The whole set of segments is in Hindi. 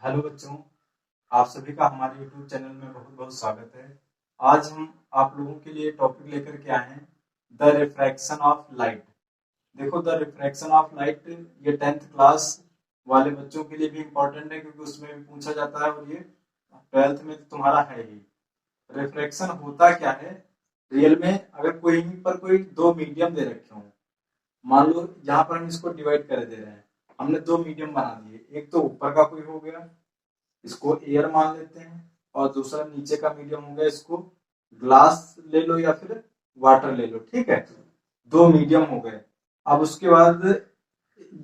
हेलो बच्चों, आप सभी का हमारे यूट्यूब चैनल में बहुत बहुत स्वागत है। आज हम आप लोगों के लिए टॉपिक लेकर के आए हैं द रिफ्रैक्शन ऑफ लाइट। देखो, द रिफ्रैक्शन ऑफ लाइट ये 10th क्लास वाले बच्चों के लिए भी इम्पोर्टेंट है, क्योंकि उसमें भी पूछा जाता है और ये 12th में तो तुम्हारा है ही। रिफ्रैक्शन होता क्या है रियल में? अगर कोई पर कोई दो मीडियम दे रखे हों, मान लो यहाँ पर हम इसको डिवाइड कर दे रहे हैं, हमने दो मीडियम बना दिए। एक तो ऊपर का कोई हो गया, इसको एयर मान लेते हैं, और दूसरा नीचे का मीडियम हो गया, इसको ग्लास ले लो या फिर वाटर ले लो। ठीक है, दो मीडियम हो गए। अब उसके बाद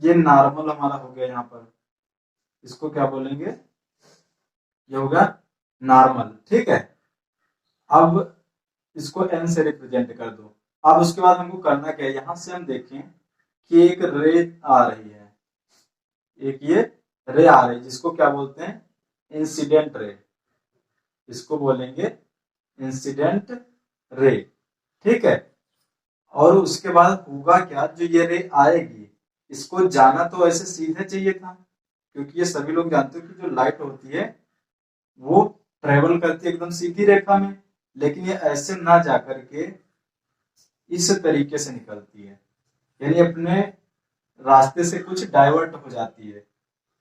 ये नॉर्मल हमारा हो गया, यहाँ पर इसको क्या बोलेंगे? ये होगा नॉर्मल। ठीक है, अब इसको एन से रिप्रेजेंट कर दो। अब उसके बाद हमको करना क्या है, यहां से हम देखें कि एक रे आ रही है, एक ये रे आ रही है जिसको क्या बोलते हैं? Incident ray. इसको बोलेंगे इंसिडेंट रे। ठीक है, और उसके बाद होगा क्या, जो ये रे आएगी इसको जाना तो ऐसे सीधे चाहिए था, क्योंकि ये सभी लोग जानते हो कि जो लाइट होती है वो ट्रेवल करती है एकदम सीधी रेखा में, लेकिन ये ऐसे ना जा करके इस तरीके से निकलती है, यानी अपने रास्ते से कुछ डाइवर्ट हो जाती है।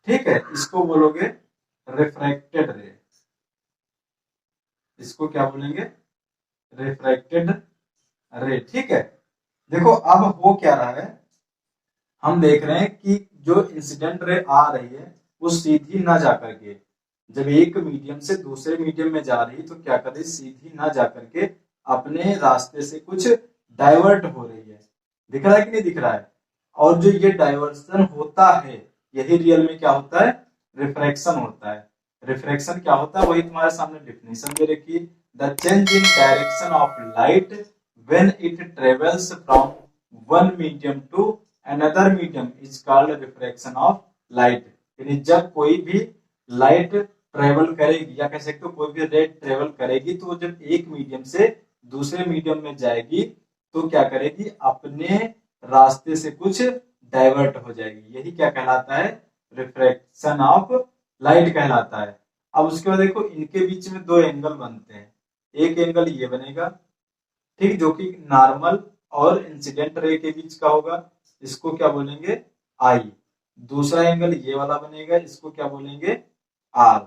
ठीक है, इसको बोलोगे रिफ्रैक्टेड रे। इसको क्या बोलेंगे? रिफ्रैक्टेड रे। ठीक है, देखो अब हो क्या रहा है, हम देख रहे हैं कि जो इंसिडेंट रे आ रही है वो सीधी ना जाकर के, जब एक मीडियम से दूसरे मीडियम में जा रही तो क्या कर रही, सीधी ना जाकर के अपने रास्ते से कुछ डाइवर्ट हो रही है। दिख रहा है कि नहीं दिख रहा है? और जो ये डाइवर्सन होता है यही रियल में क्या होता है? रिफ्रैक्शन होता है। रिफ्रैक्शन क्या होता है वही तुम्हारे सामने डेफिनेशन दे रखी। The change in direction of light when it travels from one medium to another medium is called refraction of light. यानी जब कोई भी लाइट ट्रेवल करेगी, या कह सकते हो कोई भी रे ट्रेवल करेगी, तो जब एक मीडियम से दूसरे मीडियम में जाएगी तो क्या करेगी, अपने रास्ते से कुछ डाइवर्ट हो जाएगी। यही क्या कहलाता है? रिफ्रैक्शन ऑफ लाइट कहलाता है। अब उसके बाद देखो, इनके बीच में दो एंगल बनते हैं। एक एंगल ये बनेगा, ठीक, जो कि नॉर्मल और इंसिडेंट रे के बीच का होगा, इसको क्या बोलेंगे? आई। दूसरा एंगल ये वाला बनेगा, इसको क्या बोलेंगे? आर।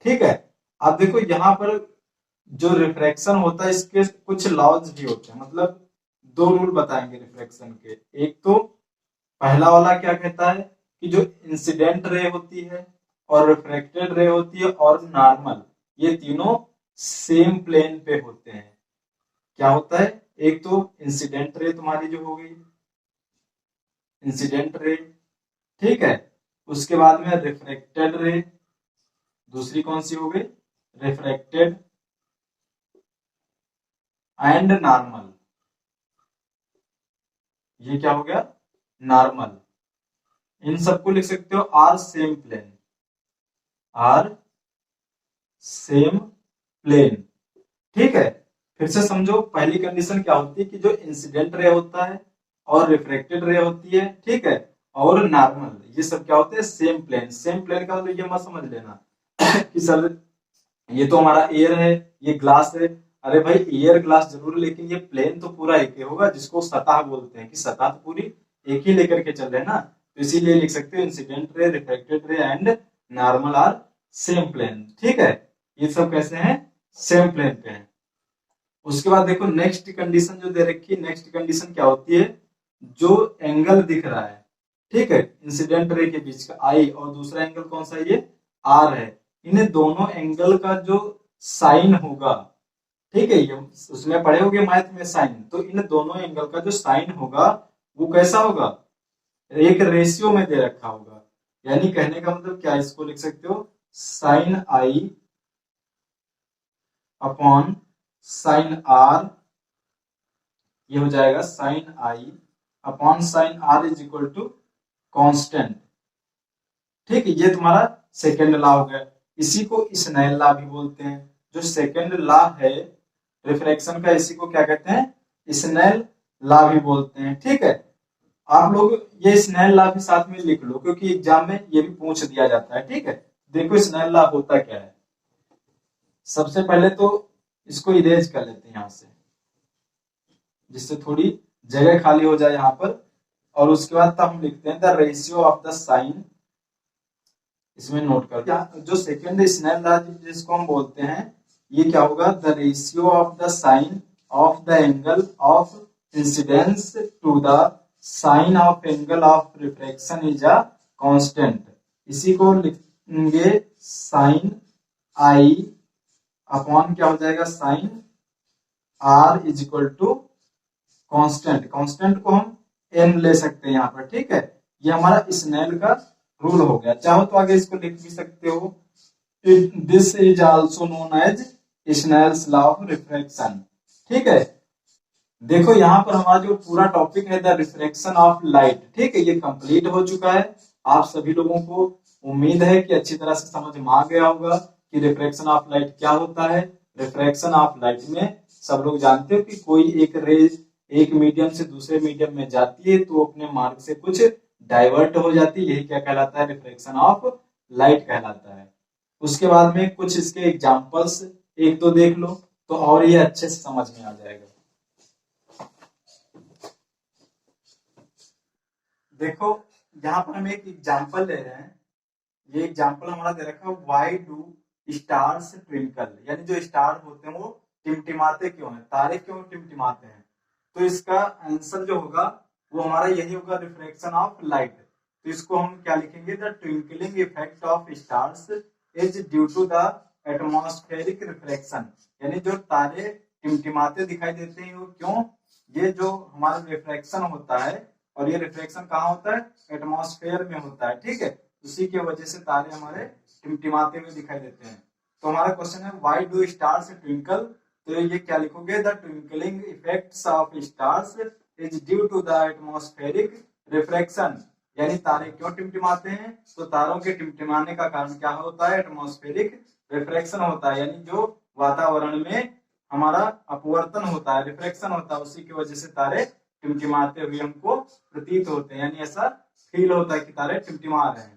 ठीक है, अब देखो यहाँ पर जो रिफ्रैक्शन होता है इसके कुछ लॉज भी होते हैं, मतलब दो रूल बताएंगे रिफ्रैक्शन के। एक तो पहला वाला क्या कहता है कि जो इंसिडेंट रे होती है और रिफ्रैक्टेड रे होती है और नॉर्मल, ये तीनों सेम प्लेन पे होते हैं। क्या होता है? एक तो इंसिडेंट रे तुम्हारी जो हो गई इंसिडेंट रे, ठीक है, उसके बाद में रिफ्रैक्टेड रे, दूसरी कौन सी हो गई? Refracted and normal. ये क्या हो गया? नॉर्मल। इन सबको लिख सकते हो are same plane, are same plane. ठीक है, फिर से समझो, पहली कंडीशन क्या होती है कि जो इंसिडेंट रे होता है और रिफ्लेक्टेड रे होती है, ठीक है, और नॉर्मल, ये सब क्या होते हैं? Same plane. सेम प्लेन का मतलब ये मत समझ लेना कि सर ये तो हमारा एयर है, ये ग्लास है। अरे भाई, एयर ग्लास जरूर, लेकिन ये प्लेन तो पूरा एक ही होगा, जिसको सतह बोलते हैं, कि सतह तो पूरी एक ही लेकर के चल रहे हैं ना। तो इसीलिए लिख सकते हो incident ray, reflected ray and normal are same plane. ठीक है, ये सब कैसे हैं? सेम प्लेन पे हैं। उसके बाद देखो, नेक्स्ट कंडीशन जो दे रखी है, नेक्स्ट कंडीशन क्या होती है? जो एंगल दिख रहा है, ठीक है, इंसिडेंट रे के बीच का आई, और दूसरा एंगल कौन सा है? ये आर है। इन दोनों एंगल का जो साइन होगा, ठीक है, ये उसमें पढ़े होगे मैथ में साइन, तो इन दोनों एंगल का जो साइन होगा वो कैसा होगा? एक रेशियो में दे रखा होगा। यानी कहने का मतलब क्या, इसको लिख सकते हो sine i upon sine r. ये हो जाएगा sine i upon sine r is equal to constant. ठीक है, ये तुम्हारा सेकेंड लॉ हो गया। इसी को स्नेल लॉ भी बोलते हैं। जो सेकेंड लॉ है रिफ्रैक्शन का, इसी को क्या कहते हैं? स्नेल लॉ भी बोलते हैं। ठीक है, आप लोग ये स्नेल लॉ भी साथ में लिख लो, क्योंकि एग्जाम में ये भी पूछ दिया जाता है। ठीक है, देखो स्नेल लॉ होता क्या है। सबसे पहले तो इसको इरेज कर लेते हैं यहां से, जिससे थोड़ी जगह खाली हो जाए यहाँ पर। और उसके बाद तब हम लिखते हैं the ratio of the sine, इसमें नोट कर दिया। जो सेकेंड स्नेल लॉ जिसको हम बोलते हैं, ये क्या होगा, the ratio of the sine of the angle of incidence to the sine of angle of reflection is a constant. इसी को लिखेंगे साइन आई अपॉन क्या हो जाएगा, sine r is equal to constant. Constant को हम एन ले सकते हैं यहाँ पर, ठीक है। ये हमारा स्नेल का रूल हो गया। चाहो तो आगे इसको लिख भी सकते हो, this is also known as Snell's law of refraction, ठीक है। देखो यहाँ पर हमारा जो पूरा टॉपिक है द रिफ्रैक्शन ऑफ लाइट, ठीक है, ये कंप्लीट हो चुका है। आप सभी लोगों को उम्मीद है कि अच्छी तरह से समझ में आ गया होगा कि रिफ्रैक्शन ऑफ लाइट क्या होता है। रिफ्रैक्शन ऑफ लाइट में सब लोग जानते हो कि कोई एक रे एक मीडियम से दूसरे मीडियम में जाती है तो अपने मार्ग से कुछ डाइवर्ट हो जाती है, यही क्या कहलाता है, रिफ्रैक्शन ऑफ लाइट कहलाता है। उसके बाद में कुछ इसके एग्जांपल्स एक दो देख लो तो और ये अच्छे से समझ में आ जाएगा। देखो यहाँ पर हम एक एग्जांपल ले रहे हैं। ये एग्जांपल हमारा दे रखा है, व्हाई डू स्टार्स ट्विंकल, यानी जो स्टार होते हैं वो टिमटिमाते क्यों हैं, तारे क्यों टिमटिमाते हैं। तो इसका आंसर जो होगा वो हमारा यही होगा, रिफ्रैक्शन ऑफ लाइट। तो इसको हम क्या लिखेंगे, the twinkling effect of stars is due to the atmospheric reflection, यानी जो तारे टिमटिमाते दिखाई देते हैं वो क्यों, ये जो हमारा रिफ्लेक्शन होता है, और ये रिफ्लेक्शन कहाँ होता है, एटमॉस्फेयर में होता है, ठीक है। उसी की वजह से तारे हमारे टिमटिमाते हुए दिखाई देते हैं। तो हमारा क्वेश्चन है व्हाई डू स्टार्स ट्विंकल, तो ये क्या लिखोगे, the twinkling effects of stars is due to the atmospheric refraction, यानी तारे क्यों टिमटिमाते हैं, तो तारों के टिमटिमाने का कारण क्या होता है, एटमॉस्फेरिक रिफ्रैक्शन होता है, यानी जो वातावरण में हमारा अपवर्तन होता है, रिफ्रैक्शन होता है, उसी की वजह से तारे टिमटिमाते हुए हमको प्रतीत होते हैं, यानी ऐसा फील होता है कि तारे टिमटिमा रहे हैं।